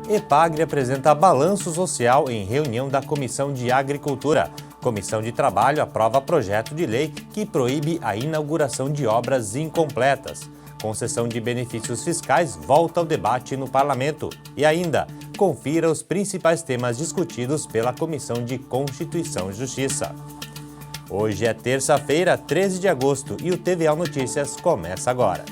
EPAGRE apresenta balanço social em reunião da Comissão de Agricultura. Comissão de Trabalho aprova projeto de lei que proíbe a inauguração de obras incompletas. Concessão de benefícios fiscais volta ao debate no Parlamento. E ainda, confira os principais temas discutidos pela Comissão de Constituição e Justiça. Hoje é terça-feira, 13 de agosto, e o TVA Notícias começa agora.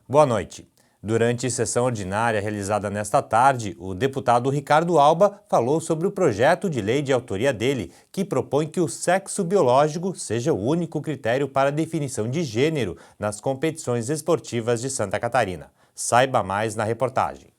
Boa noite. Durante sessão ordinária realizada nesta tarde, o deputado Ricardo Alba falou sobre o projeto de lei de autoria dele, que propõe que o sexo biológico seja o único critério para a definição de gênero nas competições esportivas de Santa Catarina. Saiba mais na reportagem.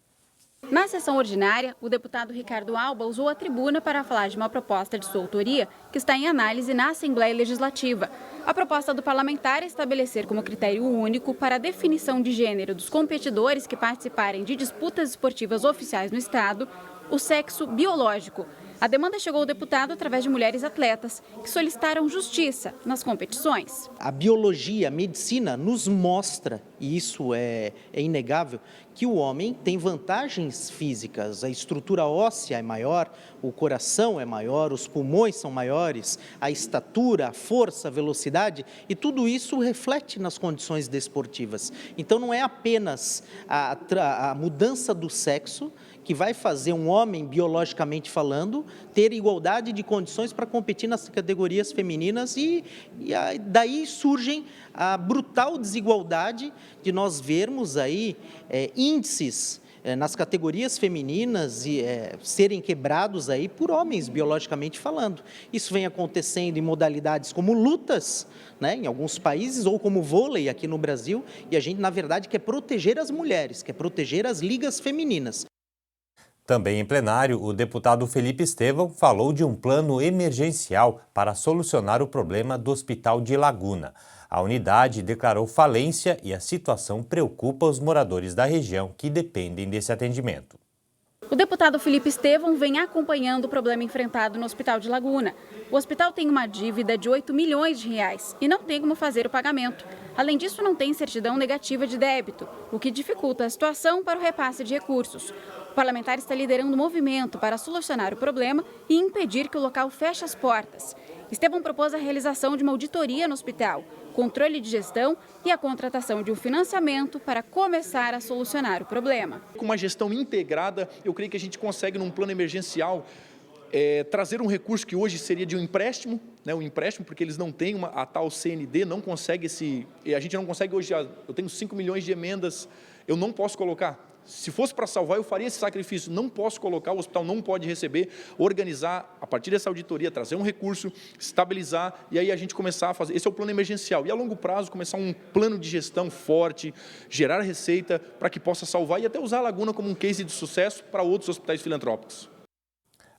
Na sessão ordinária, o deputado Ricardo Alba usou a tribuna para falar de uma proposta de sua autoria que está em análise na Assembleia Legislativa. A proposta do parlamentar é estabelecer como critério único para a definição de gênero dos competidores que participarem de disputas esportivas oficiais no Estado o sexo biológico. A demanda chegou ao deputado através de mulheres atletas que solicitaram justiça nas competições. A biologia, a medicina nos mostra, e isso é inegável, que o homem tem vantagens físicas. A estrutura óssea é maior, o coração é maior, os pulmões são maiores, a estatura, a força, a velocidade, e tudo isso reflete nas condições desportivas. Então não é apenas a mudança do sexo que vai fazer um homem, biologicamente falando, ter igualdade de condições para competir nas categorias femininas e daí surgem a brutal desigualdade de nós vermos aí índices nas categorias femininas serem quebrados aí por homens, biologicamente falando. Isso vem acontecendo em modalidades como lutas, né, em alguns países, ou como vôlei aqui no Brasil, e a gente, na verdade, quer proteger as mulheres, quer proteger as ligas femininas. Também em plenário, o deputado Felipe Estevão falou de um plano emergencial para solucionar o problema do Hospital de Laguna. A unidade declarou falência e a situação preocupa os moradores da região que dependem desse atendimento. O deputado Felipe Estevão vem acompanhando o problema enfrentado no Hospital de Laguna. O hospital tem uma dívida de 8 milhões de reais e não tem como fazer o pagamento. Além disso, não tem certidão negativa de débito, o que dificulta a situação para o repasse de recursos. O parlamentar está liderando um movimento para solucionar o problema e impedir que o local feche as portas. Estevão propôs a realização de uma auditoria no hospital, controle de gestão e a contratação de um financiamento para começar a solucionar o problema. Com uma gestão integrada, eu creio que a gente consegue, num plano emergencial, trazer um recurso que hoje seria de um empréstimo, né, porque eles não têm a tal CND, não consegue a gente não consegue hoje, eu tenho 5 milhões de emendas, eu não posso colocar. Se fosse para salvar, eu faria esse sacrifício. Não posso colocar, o hospital não pode receber, organizar, a partir dessa auditoria, trazer um recurso, estabilizar, e aí a gente começar a fazer. Esse é o plano emergencial. E a longo prazo, começar um plano de gestão forte, gerar receita para que possa salvar e até usar a Laguna como um case de sucesso para outros hospitais filantrópicos.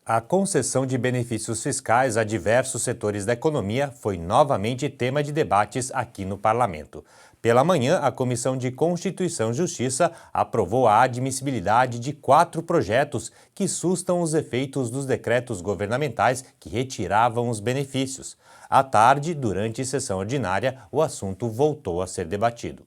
A concessão de benefícios fiscais a diversos setores da economia foi novamente tema de debates aqui no Parlamento. Pela manhã, a Comissão de Constituição e Justiça aprovou a admissibilidade de 4 projetos que sustam os efeitos dos decretos governamentais que retiravam os benefícios. À tarde, durante sessão ordinária, o assunto voltou a ser debatido.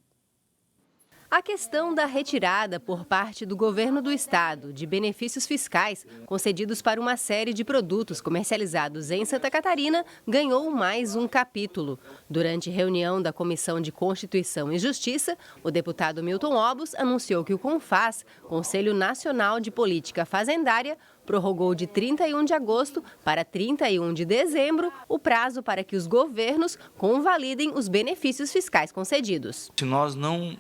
A questão da retirada por parte do governo do estado de benefícios fiscais concedidos para uma série de produtos comercializados em Santa Catarina ganhou mais um capítulo. Durante reunião da Comissão de Constituição e Justiça, o deputado Milton Obos anunciou que o CONFAZ, Conselho Nacional de Política Fazendária, prorrogou de 31 de agosto para 31 de dezembro o prazo para que os governos convalidem os benefícios fiscais concedidos. Se nós não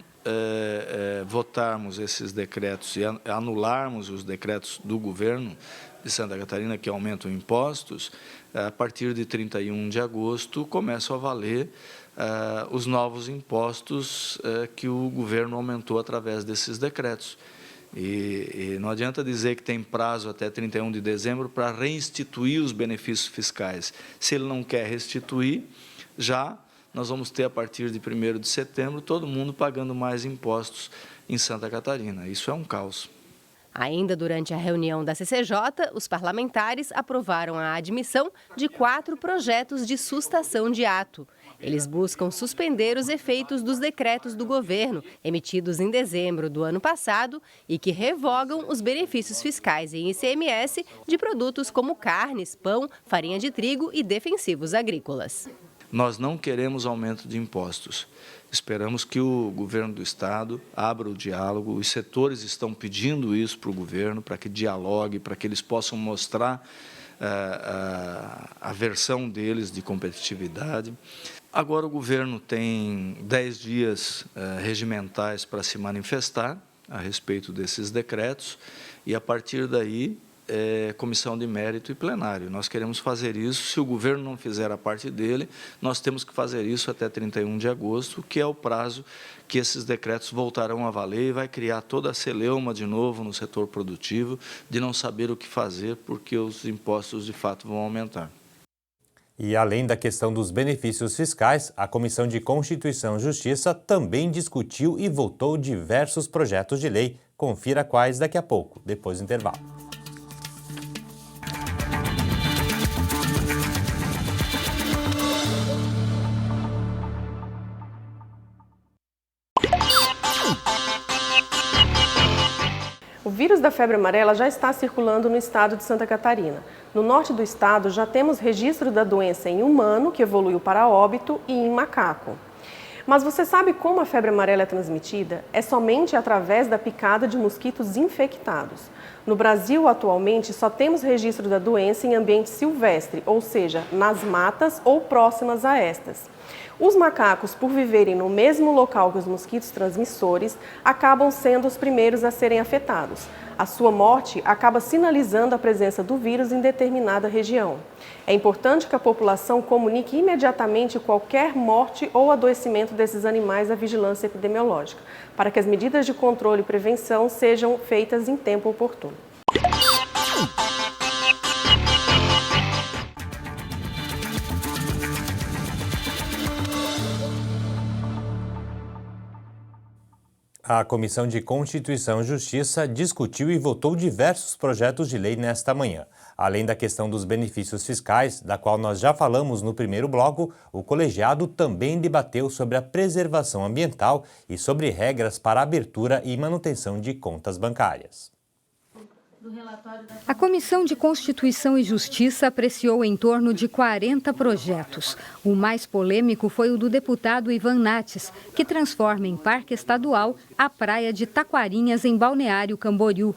votarmos esses decretos e anularmos os decretos do governo de Santa Catarina que aumentam impostos, a partir de 31 de agosto começam a valer os novos impostos que o governo aumentou através desses decretos. E não adianta dizer que tem prazo até 31 de dezembro para reinstituir os benefícios fiscais. Se ele não quer restituir, já nós vamos ter, a partir de 1º de setembro, todo mundo pagando mais impostos em Santa Catarina. Isso é um caos. Ainda durante a reunião da CCJ, os parlamentares aprovaram a admissão de 4 projetos de sustação de ato. Eles buscam suspender os efeitos dos decretos do governo, emitidos em dezembro do ano passado, e que revogam os benefícios fiscais em ICMS de produtos como carnes, pão, farinha de trigo e defensivos agrícolas. Nós não queremos aumento de impostos. Esperamos que o governo do Estado abra o diálogo. Os setores estão pedindo isso para o governo, para que dialogue, para que eles possam mostrar a versão deles de competitividade. Agora o governo tem 10 dias regimentais para se manifestar a respeito desses decretos e, a partir daí, comissão de mérito e plenário. Nós queremos fazer isso. Se o governo não fizer a parte dele, nós temos que fazer isso até 31 de agosto, que é o prazo que esses decretos voltarão a valer e vai criar toda a celeuma de novo no setor produtivo, de não saber o que fazer porque os impostos de fato vão aumentar. E além da questão dos benefícios fiscais, a Comissão de Constituição e Justiça também discutiu e votou diversos projetos de lei. Confira quais daqui a pouco, depois do intervalo. O vírus da febre amarela já está circulando no estado de Santa Catarina. No norte do estado já temos registro da doença em humano, que evoluiu para óbito, e em macaco. Mas você sabe como a febre amarela é transmitida? É somente através da picada de mosquitos infectados. No Brasil, atualmente, só temos registro da doença em ambiente silvestre, ou seja, nas matas ou próximas a estas. Os macacos, por viverem no mesmo local que os mosquitos transmissores, acabam sendo os primeiros a serem afetados. A sua morte acaba sinalizando a presença do vírus em determinada região. É importante que a população comunique imediatamente qualquer morte ou adoecimento desses animais à vigilância epidemiológica, para que as medidas de controle e prevenção sejam feitas em tempo oportuno. A Comissão de Constituição e Justiça discutiu e votou diversos projetos de lei nesta manhã. Além da questão dos benefícios fiscais, da qual nós já falamos no primeiro bloco, o colegiado também debateu sobre a preservação ambiental e sobre regras para a abertura e manutenção de contas bancárias. A Comissão de Constituição e Justiça apreciou em torno de 40 projetos. O mais polêmico foi o do deputado Ivan Nates, que transforma em parque estadual a praia de Taquarinhas, em Balneário Camboriú.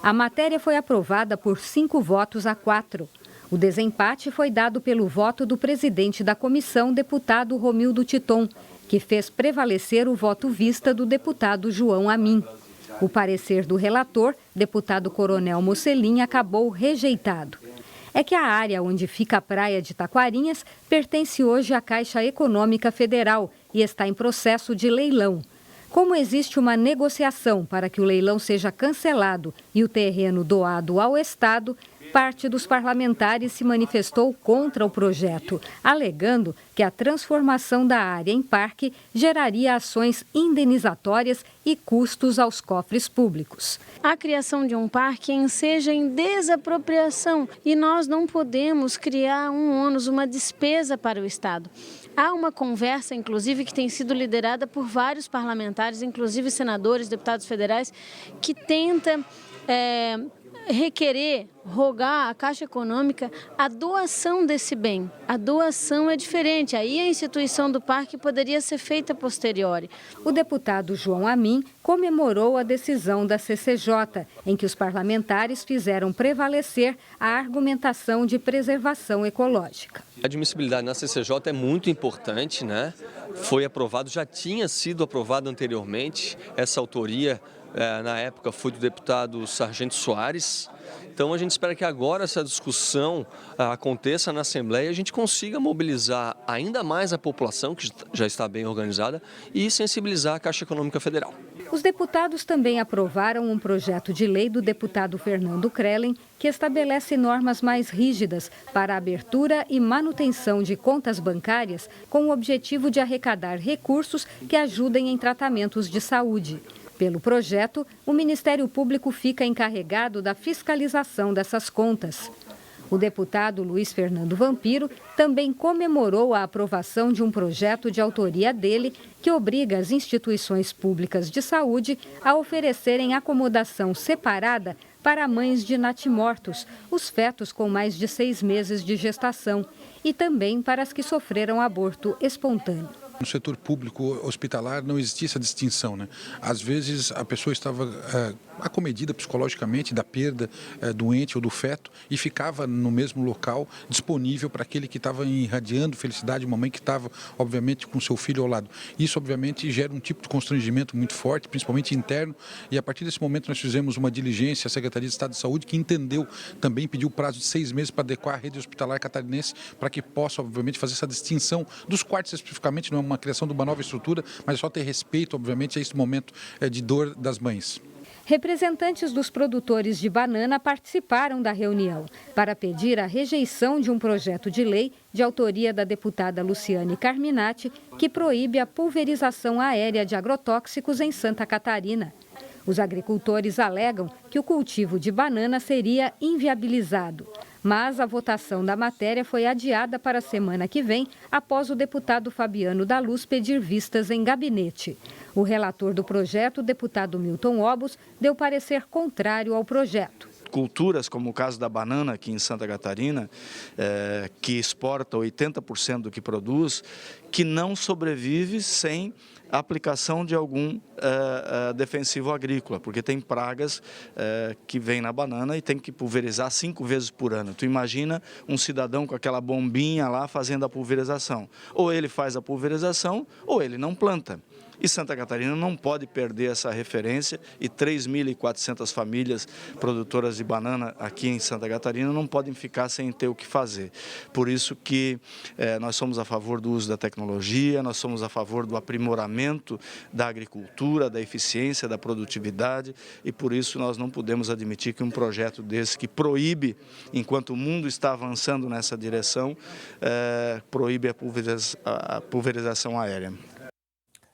A matéria foi aprovada por 5 votos a 4. O desempate foi dado pelo voto do presidente da comissão, deputado Romildo Titon, que fez prevalecer o voto vista do deputado João Amin. O parecer do relator, deputado Coronel Mocelin, acabou rejeitado. É que a área onde fica a praia de Taquarinhas pertence hoje à Caixa Econômica Federal e está em processo de leilão. Como existe uma negociação para que o leilão seja cancelado e o terreno doado ao Estado, parte dos parlamentares se manifestou contra o projeto, alegando que a transformação da área em parque geraria ações indenizatórias e custos aos cofres públicos. A criação de um parque enseja em desapropriação e nós não podemos criar um ônus, uma despesa para o Estado. Há uma conversa, inclusive, que tem sido liderada por vários parlamentares, inclusive senadores, deputados federais, que tenta rogar à Caixa Econômica a doação desse bem. A doação é diferente, aí a instituição do parque poderia ser feita a posteriori. O deputado João Amin comemorou a decisão da CCJ, em que os parlamentares fizeram prevalecer a argumentação de preservação ecológica. A admissibilidade na CCJ é muito importante, né? Foi aprovado, já tinha sido aprovado anteriormente, essa autoria na época foi do deputado Sargento Soares. Então a gente espera que agora essa discussão aconteça na Assembleia e a gente consiga mobilizar ainda mais a população, que já está bem organizada, e sensibilizar a Caixa Econômica Federal. Os deputados também aprovaram um projeto de lei do deputado Fernando Krellen, que estabelece normas mais rígidas para a abertura e manutenção de contas bancárias com o objetivo de arrecadar recursos que ajudem em tratamentos de saúde. Pelo projeto, o Ministério Público fica encarregado da fiscalização dessas contas. O deputado Luiz Fernando Vampiro também comemorou a aprovação de um projeto de autoria dele que obriga as instituições públicas de saúde a oferecerem acomodação separada para mães de natimortos, os fetos com mais de 6 meses de gestação, e também para as que sofreram aborto espontâneo. No setor público hospitalar não existia essa distinção, né? Às vezes a pessoa estava acomedida psicologicamente da perda doente ou do feto e ficava no mesmo local disponível para aquele que estava irradiando felicidade, uma mãe que estava, obviamente, com seu filho ao lado. Isso, obviamente, gera um tipo de constrangimento muito forte, principalmente interno, e a partir desse momento nós fizemos uma diligência à Secretaria de Estado de Saúde, que entendeu, também pediu prazo de 6 meses para adequar a rede hospitalar catarinense para que possa, obviamente, fazer essa distinção dos quartos especificamente, não é uma criação de uma nova estrutura, mas só ter respeito, obviamente, a esse momento de dor das mães. Representantes dos produtores de banana participaram da reunião para pedir a rejeição de um projeto de lei de autoria da deputada Luciane Carminati, que proíbe a pulverização aérea de agrotóxicos em Santa Catarina. Os agricultores alegam que o cultivo de banana seria inviabilizado. Mas a votação da matéria foi adiada para a semana que vem, após o deputado Fabiano da Luz pedir vistas em gabinete. O relator do projeto, o deputado Milton Obos, deu parecer contrário ao projeto. Culturas, como o caso da banana aqui em Santa Catarina, que exporta 80% do que produz, que não sobrevive sem a aplicação de algum defensivo agrícola, porque tem pragas que vêm na banana e tem que pulverizar 5 vezes por ano. Tu imagina um cidadão com aquela bombinha lá fazendo a pulverização. Ou ele faz a pulverização ou ele não planta. E Santa Catarina não pode perder essa referência e 3.400 famílias produtoras de banana aqui em Santa Catarina não podem ficar sem ter o que fazer. Por isso que nós somos a favor do uso da tecnologia, nós somos a favor do aprimoramento da agricultura, da eficiência, da produtividade e por isso nós não podemos admitir que um projeto desse que proíbe, enquanto o mundo está avançando nessa direção, proíbe a pulverização aérea.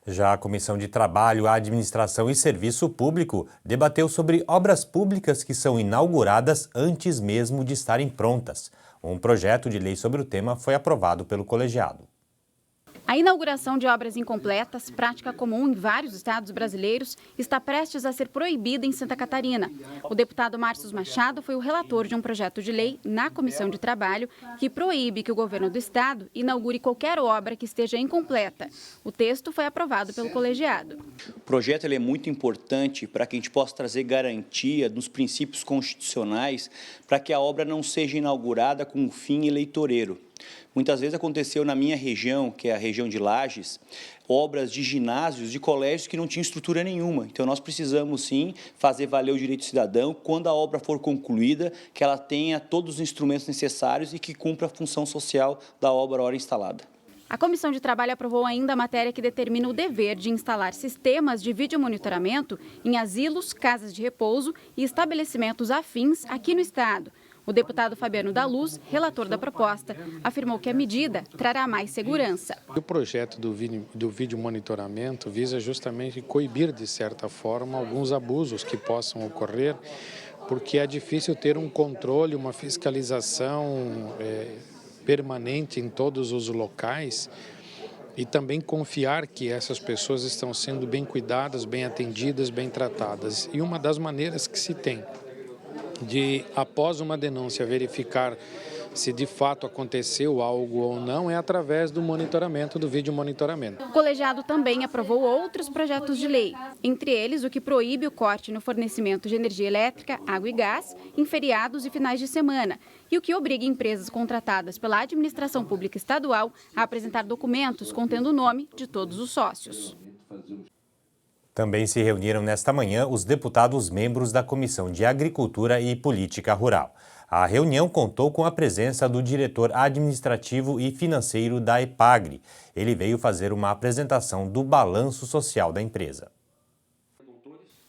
Já a Comissão de Trabalho, Administração e Serviço Público debateu sobre obras públicas que são inauguradas antes mesmo de estarem prontas. Um projeto de lei sobre o tema foi aprovado pelo colegiado. A inauguração de obras incompletas, prática comum em vários estados brasileiros, está prestes a ser proibida em Santa Catarina. O deputado Márcio Machado foi o relator de um projeto de lei na Comissão de Trabalho que proíbe que o governo do estado inaugure qualquer obra que esteja incompleta. O texto foi aprovado pelo colegiado. O projeto é muito importante para que a gente possa trazer garantia dos princípios constitucionais para que a obra não seja inaugurada com um fim eleitoreiro. Muitas vezes aconteceu na minha região, que é a região de Lages, obras de ginásios, de colégios que não tinham estrutura nenhuma. Então, nós precisamos, sim, fazer valer o direito cidadão, quando a obra for concluída, que ela tenha todos os instrumentos necessários e que cumpra a função social da obra hora instalada. A Comissão de Trabalho aprovou ainda a matéria que determina o dever de instalar sistemas de videomonitoramento em asilos, casas de repouso e estabelecimentos afins aqui no estado. O deputado Fabiano da Luz, relator da proposta, afirmou que a medida trará mais segurança. O projeto do vídeo monitoramento visa justamente coibir, de certa forma, alguns abusos que possam ocorrer, porque é difícil ter um controle, uma fiscalização permanente em todos os locais e também confiar que essas pessoas estão sendo bem cuidadas, bem atendidas, bem tratadas. E uma das maneiras que se tem de, após uma denúncia, verificar se de fato aconteceu algo ou não é através do monitoramento, do vídeo monitoramento. O colegiado também aprovou outros projetos de lei, entre eles o que proíbe o corte no fornecimento de energia elétrica, água e gás em feriados e finais de semana e o que obriga empresas contratadas pela administração pública estadual a apresentar documentos contendo o nome de todos os sócios. Também se reuniram nesta manhã os deputados membros da Comissão de Agricultura e Política Rural. A reunião contou com a presença do diretor administrativo e financeiro da EPAGRE. Ele veio fazer uma apresentação do balanço social da empresa.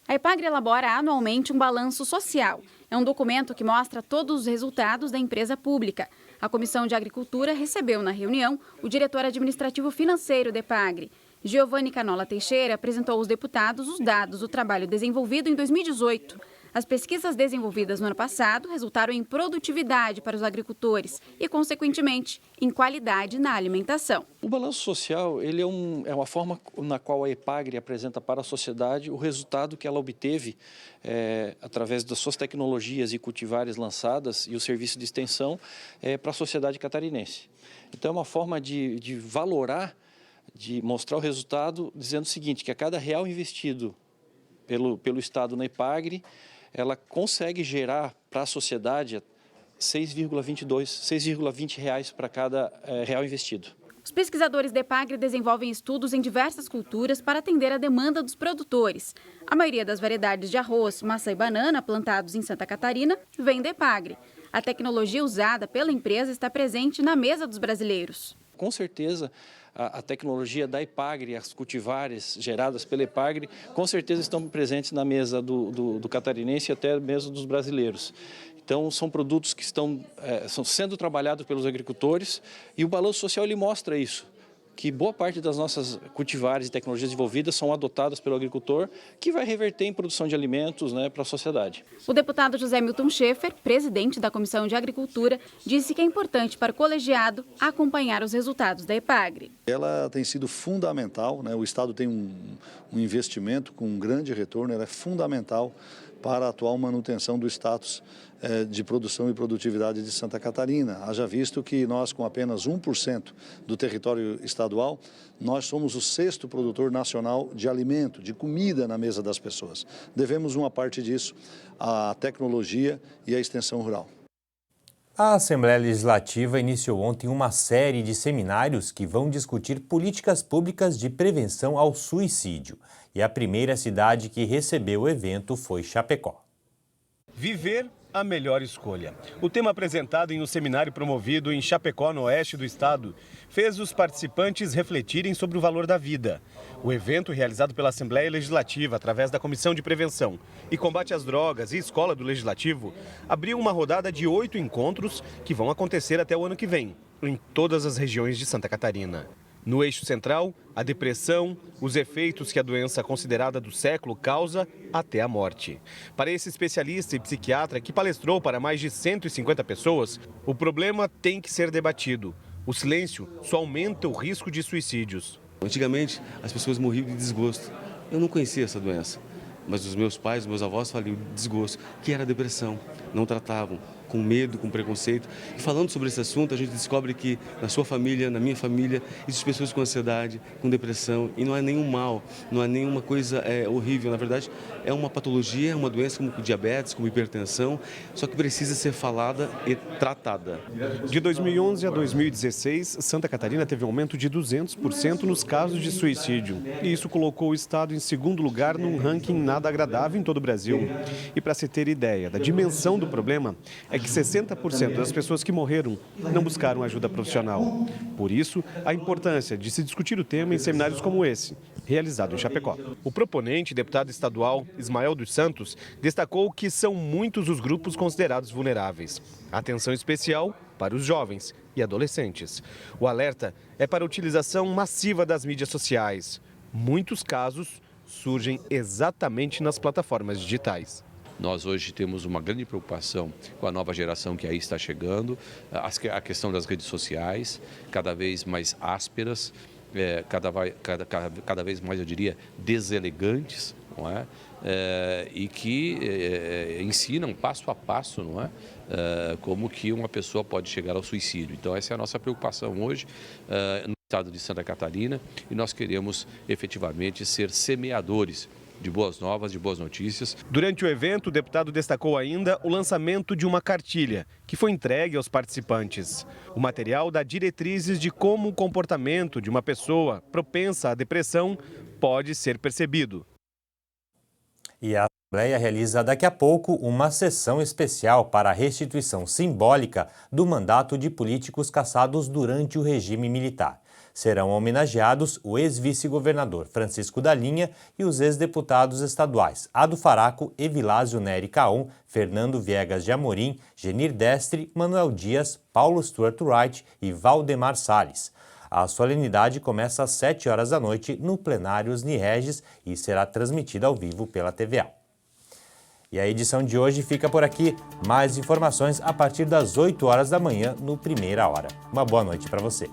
A EPAGRE elabora anualmente um balanço social. É um documento que mostra todos os resultados da empresa pública. A Comissão de Agricultura recebeu na reunião o diretor administrativo financeiro da EPAGRE. Giovanni Canola Teixeira apresentou aos deputados os dados do trabalho desenvolvido em 2018. As pesquisas desenvolvidas no ano passado resultaram em produtividade para os agricultores e, consequentemente, em qualidade na alimentação. O balanço social ele é uma forma na qual a EPAGRE apresenta para a sociedade o resultado que ela obteve através das suas tecnologias e cultivares lançadas e o serviço de extensão para a sociedade catarinense. Então, é uma forma de valorar, de mostrar o resultado, dizendo o seguinte, que a cada real investido pelo Estado na EPAGRE, ela consegue gerar para a sociedade 6,20 reais para cada real investido. Os pesquisadores da EPAGRE desenvolvem estudos em diversas culturas para atender a demanda dos produtores. A maioria das variedades de arroz, maçã e banana plantados em Santa Catarina vem da EPAGRE. A tecnologia usada pela empresa está presente na mesa dos brasileiros. Com certeza, a tecnologia da EPAGRE, as cultivares geradas pela EPAGRE, com certeza estão presentes na mesa do catarinense e até mesmo dos brasileiros. Então, são produtos que estão sendo trabalhados pelos agricultores e o balanço social ele mostra isso, que boa parte das nossas cultivares e tecnologias desenvolvidas são adotadas pelo agricultor, que vai reverter em produção de alimentos para a sociedade. O deputado José Milton Schaefer, presidente da Comissão de Agricultura, disse que é importante para o colegiado acompanhar os resultados da EPAGRE. Ela tem sido fundamental, o Estado tem um investimento com um grande retorno, ela é fundamental para a atual manutenção do status de produção e produtividade de Santa Catarina. Haja visto que nós, com apenas 1% do território estadual, nós somos o 6º produtor nacional de alimento, de comida na mesa das pessoas. Devemos uma parte disso à tecnologia e à extensão rural. A Assembleia Legislativa iniciou ontem uma série de seminários que vão discutir políticas públicas de prevenção ao suicídio. E a primeira cidade que recebeu o evento foi Chapecó. Viver a melhor escolha. O tema apresentado em um seminário promovido em Chapecó, no oeste do estado, fez os participantes refletirem sobre o valor da vida. O evento, realizado pela Assembleia Legislativa através da Comissão de Prevenção e Combate às Drogas e Escola do Legislativo, abriu uma rodada de 8 encontros que vão acontecer até o ano que vem, em todas as regiões de Santa Catarina. No eixo central, a depressão, os efeitos que a doença considerada do século causa até a morte. Para esse especialista e psiquiatra que palestrou para mais de 150 pessoas, o problema tem que ser debatido. O silêncio só aumenta o risco de suicídios. Antigamente, as pessoas morriam de desgosto. Eu não conhecia essa doença, mas os meus pais, os meus avós falavam de desgosto, que era a depressão. Não tratavam, com medo, com preconceito. E falando sobre esse assunto, a gente descobre que na sua família, na minha família, existem pessoas com ansiedade, com depressão, e não é nenhum mal, não é nenhuma coisa horrível. Na verdade, é uma patologia, é uma doença como diabetes, como hipertensão, só que precisa ser falada e tratada. De 2011 a 2016, Santa Catarina teve um aumento de 200% nos casos de suicídio. E isso colocou o estado em 2º lugar num ranking nada agradável em todo o Brasil. E para se ter ideia da dimensão do problema, é que 60% das pessoas que morreram não buscaram ajuda profissional. Por isso, a importância de se discutir o tema em seminários como esse, realizado em Chapecó. O proponente, deputado estadual Ismael dos Santos, destacou que são muitos os grupos considerados vulneráveis. Atenção especial para os jovens e adolescentes. O alerta é para a utilização massiva das mídias sociais. Muitos casos surgem exatamente nas plataformas digitais. Nós hoje temos uma grande preocupação com a nova geração que aí está chegando, a questão das redes sociais, cada vez mais ásperas, cada vez mais, eu diria, deselegantes, não é? E que ensinam passo a passo, não é? Como que uma pessoa pode chegar ao suicídio. Então essa é a nossa preocupação hoje no estado de Santa Catarina e nós queremos efetivamente ser semeadores de boas novas, de boas notícias. Durante o evento, o deputado destacou ainda o lançamento de uma cartilha, que foi entregue aos participantes. O material dá diretrizes de como o comportamento de uma pessoa propensa à depressão pode ser percebido. E a Assembleia realiza daqui a pouco uma sessão especial para a restituição simbólica do mandato de políticos caçados durante o regime militar. Serão homenageados o ex-vice-governador Francisco da Linha e os ex-deputados estaduais Ado Faraco, Evilásio Neri Caon, Fernando Viegas de Amorim, Genir Destre, Manuel Dias, Paulo Stuart Wright e Valdemar Salles. A solenidade começa às 7 horas da noite no plenário Osni Regis e será transmitida ao vivo pela TVA. E a edição de hoje fica por aqui. Mais informações a partir das 8 horas da manhã no Primeira Hora. Uma boa noite para você.